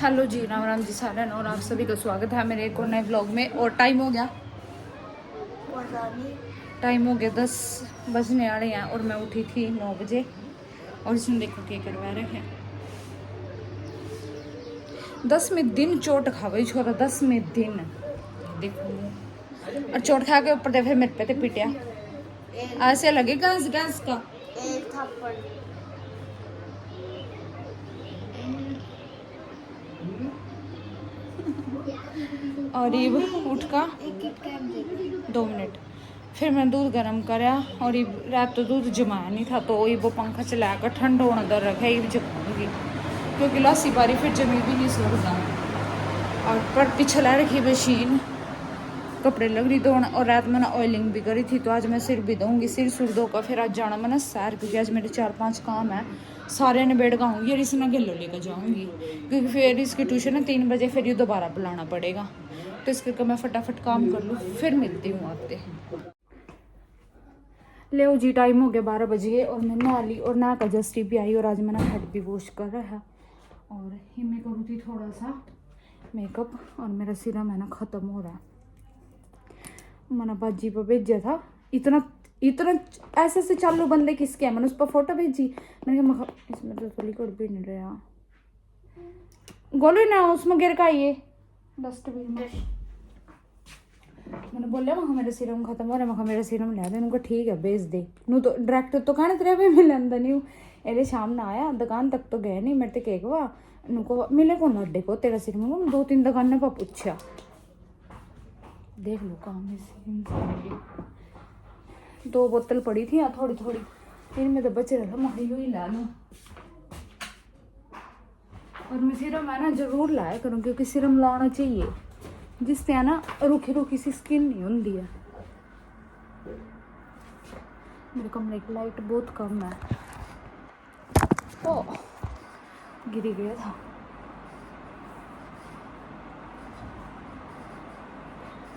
Hello जी, राम राम जी सारन, और आप सभी का स्वागत है मेरे एक और नए ब्लॉग में। और टाइम हो गया 10 बजने आ रहे हैं और मैं उठी थी 9 बजे। और इसमें देखो क्या करवा रहे हैं। 10 में दिन चोट खा गई छोरा, 10 में दिन देखो। और चोट खा के ऊपर फिर मेरे पे तो पिटिया ऐसे लगे गैस गैस का एक थप्पड़। और ये उठ का एक किट कैट दे दो। 2 मिनट फिर मैं दूध गर्म कराया। और ये रात तो दूध जमाया नहीं था, तो ये वो पंखा चलाकर ठंड होना दर रखा ये जमाऊंगी, क्योंकि लस्सी बारी फिर जमी भी नहीं सकता। और पर चला रखी मशीन, कपड़े लग रही धोना। और रात मैंने ऑयलिंग भी करी थी, तो आज मैं सिर भी धोऊंगी। सिर सुर धो कर फिर आज जाना मैंने सैर, क्योंकि आज मेरे 4-5 काम है, सारे ने बेड गाऊंगी और इसे ना गेलो लेकर जाऊंगी, क्योंकि फिर इसकी ट्यूशन है 3 बजे, फिर ये दोबारा बुलाना पड़ेगा। तो इस करके मैं फटाफट काम कर लूँ, फिर मिलती हूँ आपसे। ले जी, टाइम हो गया 12 बजे और मैं नहा ली और नहा कर जस्टी भी आई। और आज मैंने हेड भी वॉश कर रहा है। और ये मैं करूँ थी थोड़ा सा मेकअप, और मेरा सीरम है ना ख़त्म हो रहा है। मैंने बाजी पर भेजा था, इतना इतना ऐसे से चालू बंदे किसके हैं। मैंने उस पर फोटो भेजी, मैंने कहा इसमें तो थोड़ी कोड भी नहीं रहा गोलू ना, उसमें गिर का ये डस्टबिन में। मैंने बोला वहाँ मेरा सीरम खत्म हो रहा है, मैं मेरा सीरम ले दे। उनको ठीक है भेज दे नू, तो डायरेक्ट तो कहने तेरे पे मिले अंदर नहीं हूँ। एले शाम ना आया, दुकान तक तो गए नहीं, मेरे तो केक हुआ नुको मिले को अड्डे को तेरा सीरम। 2-3 दुकान पर पूछा, देख लो काम में 2 बोतल पड़ी थी थोड़ी थोड़ी, इनमें तो बच रहा था, मैं ही ला लूँ। और मैं सीरम है ना जरूर लाया करूँ, क्योंकि सीरम लाना चाहिए, जिससे है ना रूखी रूखी सी स्किन नहीं होती है। मेरे कमरे की लाइट बहुत कम है। ओ गिरी गया था।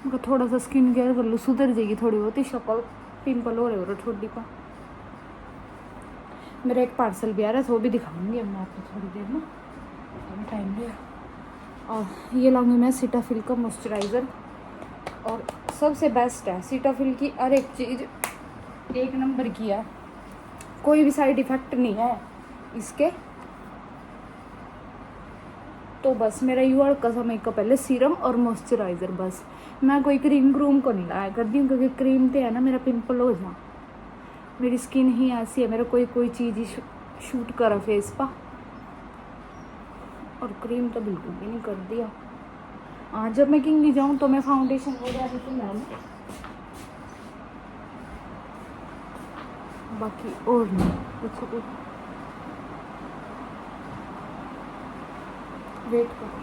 मैं थोड़ा सा स्किन केयर कर लूँ, सुधर जाएगी थोड़ी बहुत ही शक्ल, पिंपल हो रहे हो ठोडी पर। मेरा एक पार्सल भी आ रहा है, तो वो भी दिखाऊंगी अब मैं आपको थोड़ी देर में, अभी टाइम लिया। और ये लाऊंगी मैं सीटाफिल का मॉइस्चराइज़र, और सबसे बेस्ट है सीटाफिल की हर एक चीज़, एक नंबर की है, कोई भी साइड इफ़ेक्ट नहीं है इसके। तो बस मेरा यूआर का समय का पहले सीरम और मॉइस्चराइज़र, बस मैं कोई क्रीम क्रूम को नहीं लाया करती हूँ, क्योंकि क्रीम तो है ना मेरा पिंपल हो जा, मेरी स्किन ही ऐसी है, मेरा कोई चीज़ ही शूट करा फेस पर। और क्रीम तो बिल्कुल भी नहीं कर दिया। हाँ, जब मैं किंग नहीं जाऊँ तो मैं फाउंडेशन हो जाती थी मैम, बाकी और नहीं कुछ। वेट करो,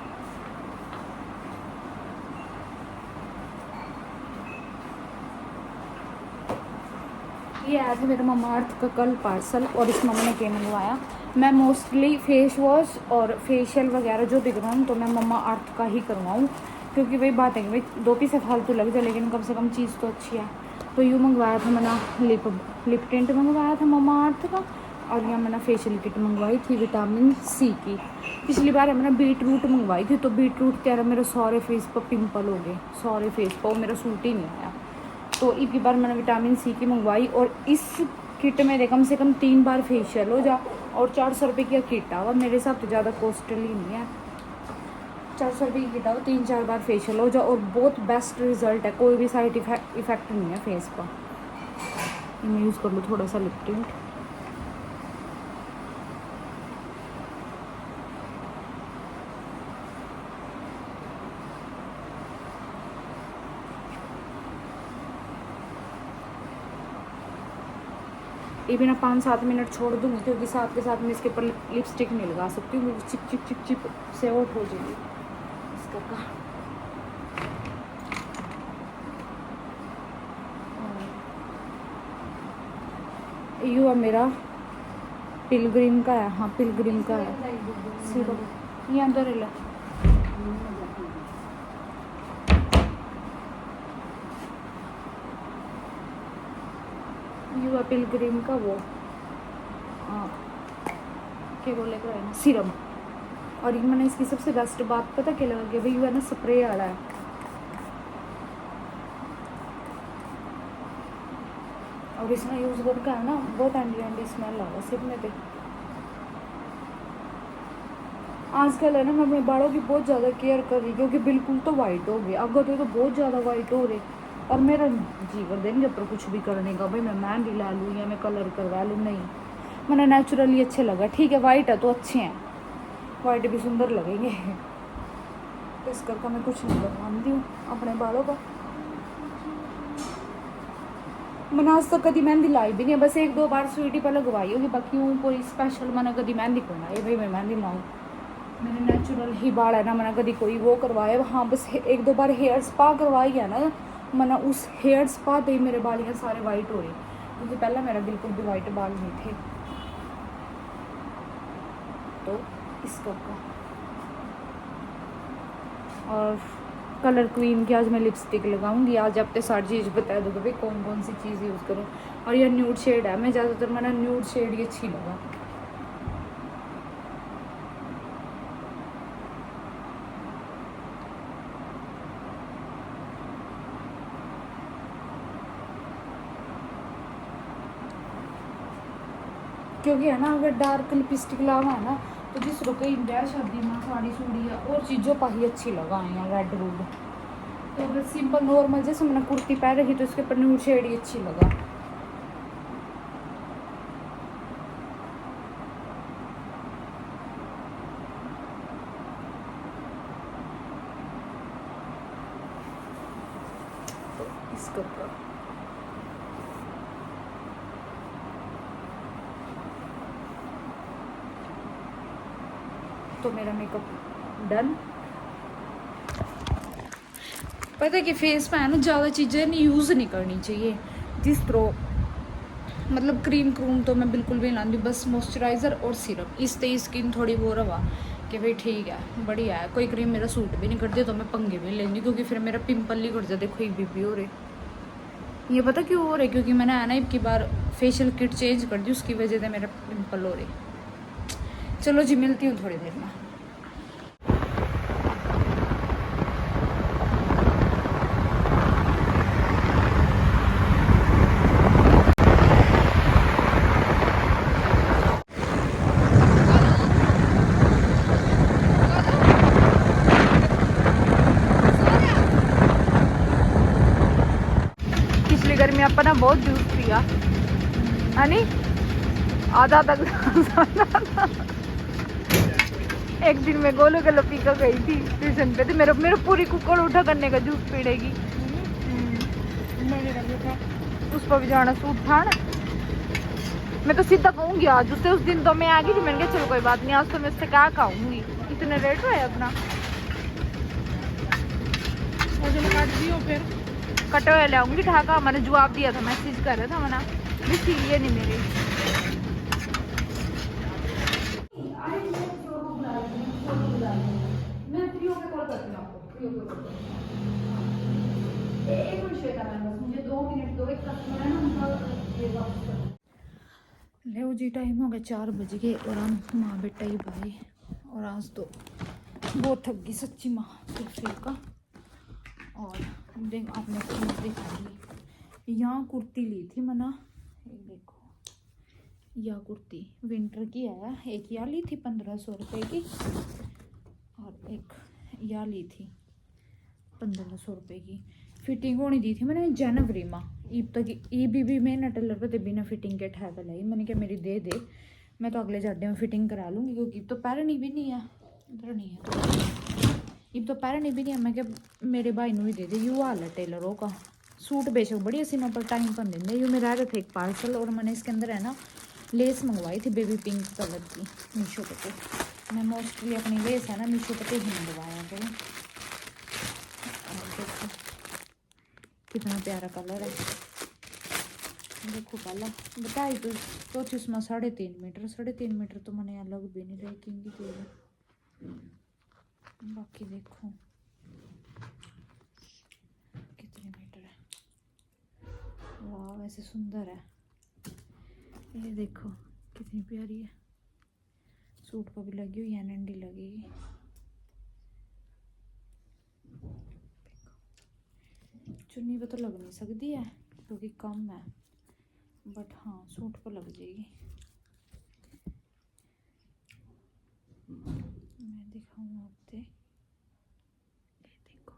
ये आया था मेरा मम्मा अर्थ का कल पार्सल। और इसमें मैंने क्या मंगवाया, मैं मोस्टली फेस वॉश और फेशियल वगैरह जो भी करवाऊँ तो मैं मम्मा अर्थ का ही करवाऊँ, क्योंकि वही बात है कि भाई 2 पैसे फालतू लग जाए, लेकिन कम से कम चीज़ तो अच्छी है। तो यूँ मंगवाया था मैंने लिप टिंट मंगवाया था मम्मा अर्थ का, और यहाँ मैंने फेशियल किट मंगवाई थी विटामिन सी की। पिछली बार मैंने बीट रूट मंगवाई थी, तो बीट रूट त्यारा मेरे सारे फेस पर पिंपल हो गए, सारे फेस पर, मेरा सूट ही नहीं आया। तो एक बार मैंने विटामिन सी की मंगवाई, और इस किट में कम से कम 3 बार फेशियल हो जा, और 400 रुपये की किट आवा। मेरे हिसाब से ज़्यादा कॉस्टली नहीं है, 400 रुपये की किट आओ, 3-4 बार फेशियल हो जा, और बहुत बेस्ट रिजल्ट है, कोई भी साइड इफेक्ट नहीं है फेस पर। मैं यूज़ कर लूँ थोड़ा सा लिप टिंट। ये भी ना 5-7 मिनट छोड़ दूँगी, क्योंकि साथ के साथ में इसके ऊपर लिपस्टिक नहीं लगा सकती हूँ, चिप चिप चिप चिप से आउट हो जाएगी इसका का। यू है मेरा पिलग्रिम का है, हाँ पिलग्रिम का है सिर्फ, ये अंदर ले। यू है पिलग्रिम का वो क्या बोलेगा सिरम, और ये मैंने इसकी सबसे बेस्ट बात पता क्या लगा कि भाई वो है ना स्प्रे वाला है। और इसमें यूज़ करके है ना बहुत एंटी स्मेल आ रहा है सिर में पे। आजकल है ना मैं अपने बालों की बहुत ज़्यादा केयर कर रही क्योंकि बिल्कुल तो वाइट हो गए, अगर तो बहुत ज़्यादा वाइट हो रहे। और मेरा जी कर देंगे पर कुछ भी करने का, भाई मैं मेहंदी ला लूँ या मैं कलर करवा लूँ, नहीं मैंने नेचुरली अच्छे लगा। ठीक है वाइट है तो अच्छे हैं, वाइट भी सुंदर लगेंगे। तो इस करके मैं कुछ नहीं करवाती हूँ अपने बालों का। मैंने आज तक कभी मेहंदी लाई भी नहीं है, बस 1-2 बार स्वीटी पर लगवाई होगी, बाकी हूँ कोई स्पेशल मैंने कभी मेहंदी करवाई भाई मैं मेहंदी लाऊँ। मैंने नेचुरल ही बाल है ना, मैंने कभी कोई वो करवाया। हाँ बस 1-2 बार हेयर स्पा करवाई है ना, मैंने उस हेयर स्पा पे ही मेरे बाल यहाँ सारे वाइट हो रहे, क्योंकि पहले मेरा बिल्कुल भी वाइट बाल नहीं थे। तो इस का और कलर क्वीन की आज मैं लिपस्टिक लगाऊंगी। आज आपने सारी चीज़ बता दोगे भाई कौन कौन सी चीज़ यूज़ करूँ। और यह न्यूड शेड है, मैं ज़्यादातर मैंने न्यूड शेड ही अच्छी लगा। क्योंकि है ना अगर डार्क लिपस्टिक लावा है ना तो जिस रुके ब्याह शादी में साड़ी सूड़ी या और चीज़ों पर ही अच्छी लगा है रेड रूड। तो अगर सिंपल नॉर्मल जैसे मैंने कुर्ती पहन रखी तो उसके ऊपर न्यूड शेड ही अच्छी लगा। तो इसके ऊपर तो मेरा मेकअप डन। पता है कि फेस पे है ना ज़्यादा चीज़ें नहीं यूज़ नहीं करनी चाहिए, जिस तरह मतलब क्रीम क्रूम तो मैं बिल्कुल भी नहीं लाती, बस मॉइस्चराइज़र और सिरप, इससे स्किन थोड़ी वो रवा कि भाई ठीक है बढ़िया है। कोई क्रीम मेरा सूट भी नहीं करती तो मैं पंगे भी लेंगी, क्योंकि फिर मेरा पिंपल नहीं कर जाते। देखो एक बीपी हो रहे, ये पता क्यों हो रहे, क्योंकि मैंने है ना एक बार फेशियल किट चेंज कर दी, उसकी वजह से मेरा पिंपल हो रहे। चलो जी मिलती हूँ थोड़ी देर में। पिछली गर्मी अपन ना बहुत जूस पिया है नी, आधा तक। एक दिन मैं गोलू के पी कर गई थी ट्यूशन पे, तो मेरे पूरी कुकर उठा करने का जूस पीड़ेगी। उस पर भी जाना सूट था ना, मैं तो सीधा कहूँगी आज उससे। उस दिन तो मैं आ गई थी, मैंने कहा चलो कोई बात नहीं, आज तो मैं उससे क्या कहूँगी। इतने रेट है अपना फिर कटे हुए लाऊंगी ढाका। मैंने जवाब दिया था, मैसेज कर रहा था मना इसीलिए नहीं मेरे। मैं फ्री होकर कॉल करती हूँ आपको, फ्री होकर कॉल करती हूँ। एक मिनट श्वेता मैम, बस मुझे 2 मिनट दो, एक कस्टमर है ना उनका ये वापस कर। ले जी टाइम हो गया 4 बज गए और हम माँ बेटा ही भाई। और आज तो बहुत थक गई सच्ची माँ सिर का। और देख आपने चीज़ दिखाई, यहाँ कुर्ती ली थी मना, एक देखो यह कुर्ती विंटर की है। एक यह ली थी 1500 रुपये की, और एक यह ली थी 1500 रुपये की। फिटिंग होनी दी थी मैंने जनवरी में, ईब तक ईब भी मैं टेलर पे बिना फिटिंग के ठहर लाई। मैंने कहा मेरी दे दे, मैं तो अगले जाडे में फिटिंग करा लूँगी, क्योंकि तो पैरनी भी नहीं है, इधर नहीं है ईब तो पैरनी भी नहीं है। मैं क्या मेरे भाई ने भी दे दे, यू हाल है टेलरों का। सूट बेशक बढ़िया सीनों पर टाइम पर देंगे। यू मेरा आया था एक पार्सल, और मैंने इसके अंदर है ना लेस मंगवाई थी बेबी पिंक कलर की मीशो पे। मैं मोस्टली अपनी लेस है ना मीशो पे ही मंगवाया करूँ। देखो कितना प्यारा कलर है, देखो पहला बताई तो 3.5 मीटर, 3.5 मीटर तो मैंने अलग भी नहीं रखेंगी तेरे। बाकी देखो कितने मीटर है, वाह वैसे सुंदर है। ये देखो कितनी प्यारी है, सूट पर भी लगी हुई है, नंडी लगेगी। चुन्नी पे तो लग नहीं सकती है क्योंकि कम है, बट हाँ सूट पर लग जाएगी। मैं दिखाऊँ आपसे, ये देखो,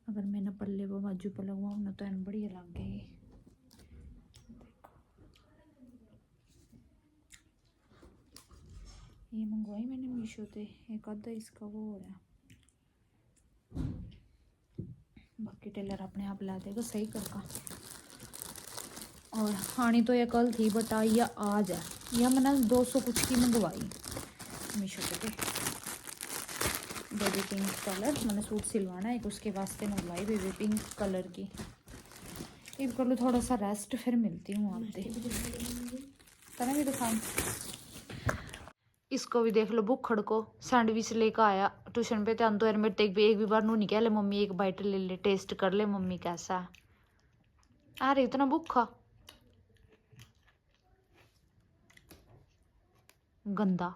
अगर मैंने पल्ले वो बाजू पर लगवाऊँ ना तो एन बढ़िया लग गई। देखो ये मंगवाई मैंने मीशो से, एक आधा इसका वो हो रहा है, बाकी टेलर अपने आप ला देगा सही करके। और आनी तो ये कल थी बट आई या आज है। यह मैंने 200 कुछ की मंगवाई मीशो पे। बेबी पिंक कलर मैंने सूट सिलवाना है एक, उसके वास्ते मंगवाई बेबी पिंक कलर की। एक कर लो थोड़ा सा रेस्ट, फिर मिलती हूँ आपसे। करें भी दिखाऊँ, इसको भी देख लो, बुखड़ को सैंडविच लेकर आया ट्यूशन पे। ध्यान तो यार मेरे एक भी बार नू नहीं कह ले मम्मी एक बाइट ले ले, टेस्ट कर ले मम्मी कैसा है। अरे इतना भूखा गंदा।